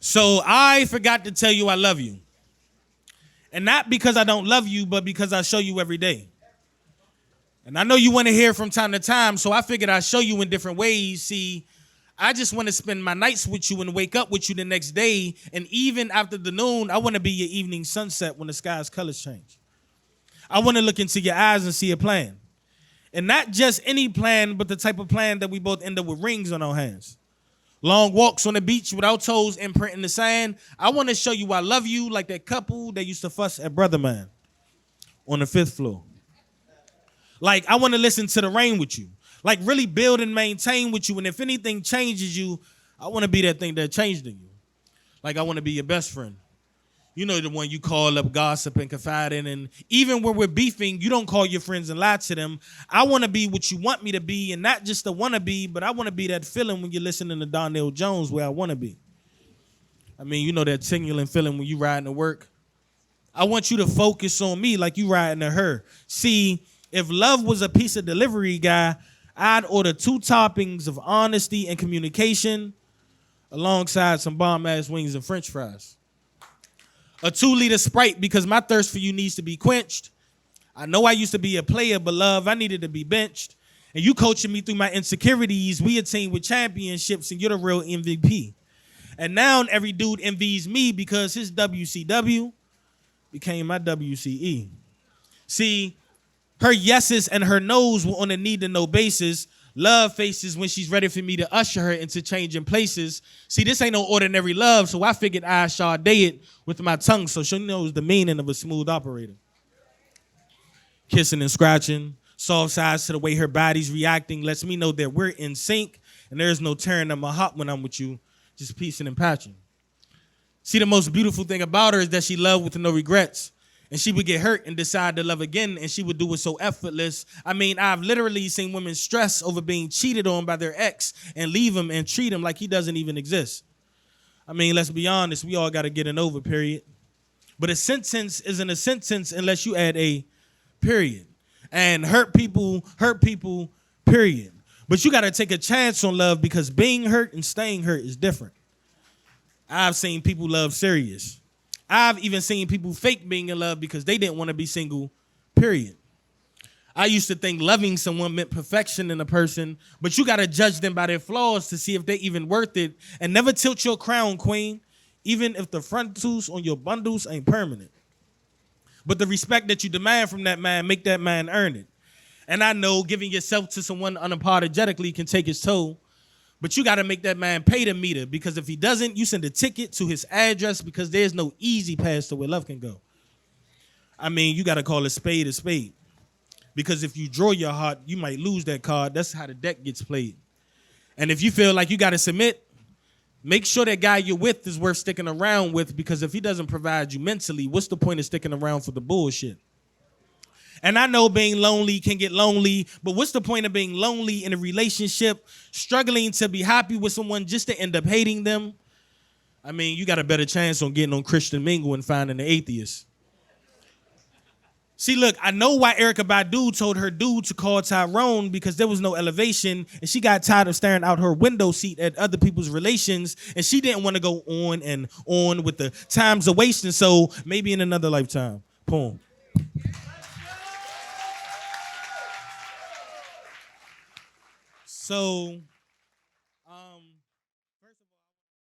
So I forgot to tell you I love you. And not because I don't love you, but because I show you every day. And I know you want to hear from time to time, so I figured I'd show you in different ways. See, I just want to spend my nights with you and wake up with you the next day. And even after the noon, I want to be your evening sunset when the sky's colors change. I want to look into your eyes and see a plan. And not just any plan, but the type of plan that we both end up with rings on our hands. Long walks on the beach with our toes imprinting the sand. I want to show you I love you like that couple that used to fuss at Brother Man on the 5th floor. Like, I want to listen to the rain with you. Like, really build and maintain with you. And if anything changes you, I want to be that thing that changed in you. Like, I want to be your best friend. You know, the one you call up, gossip, and confide in. And even when we're beefing, you don't call your friends and lie to them. I want to be what you want me to be, and not just the want to be, but I want to be that feeling when you're listening to Donnell Jones where I want to be. I mean, you know that tingling feeling when you riding to work. I want you to focus on me like you riding to her. See, if love was a pizza delivery guy, I'd order 2 toppings of honesty and communication alongside some bomb-ass wings and french fries. A 2-liter Sprite because my thirst for you needs to be quenched. I know I used to be a player, but love, I needed to be benched. And you coaching me through my insecurities. We a team with championships, and you're the real MVP. And now every dude envies me because his WCW became my WCE. See, her yeses and her nos were on a need-to-know basis. Love faces when she's ready for me to usher her into changing places. See, this ain't no ordinary love, so I figured I Sade it with my tongue so she knows the meaning of a smooth operator. Kissing and scratching, soft sides to the way her body's reacting lets me know that we're in sync and there's no tearing up my heart when I'm with you, just piecing and patching. See, the most beautiful thing about her is that she loved with no regrets. And she would get hurt and decide to love again, and she would do it so effortless. I mean, I've literally seen women stress over being cheated on by their ex and leave him and treat him like he doesn't even exist. I mean, let's be honest, we all got to get an over, period. But a sentence isn't a sentence unless you add a period. And hurt people, period. But you got to take a chance on love because being hurt and staying hurt is different. I've seen people love serious. I've even seen people fake being in love because they didn't want to be single, period. I used to think loving someone meant perfection in a person, but you got to judge them by their flaws to see if they're even worth it. And never tilt your crown, queen, even if the frontals on your bundles ain't permanent. But the respect that you demand from that man, make that man earn it. And I know giving yourself to someone unapologetically can take its toll, but you got to make that man pay the meter because if he doesn't, you send a ticket to his address because there's no easy path to where love can go. I mean, you got to call a spade a spade because if you draw your heart, you might lose that card. That's how the deck gets played. And if you feel like you got to submit, make sure that guy you're with is worth sticking around with because if he doesn't provide you mentally, what's the point of sticking around for the bullshit? And I know being lonely can get lonely, but what's the point of being lonely in a relationship, struggling to be happy with someone just to end up hating them? I mean, you got a better chance on getting on Christian Mingle and finding an atheist. See, look, I know why Erykah Badu told her dude to call Tyrone because there was no elevation and she got tired of staring out her window seat at other people's relations and she didn't want to go on and on with the times of wasting, so maybe in another lifetime. Poem. So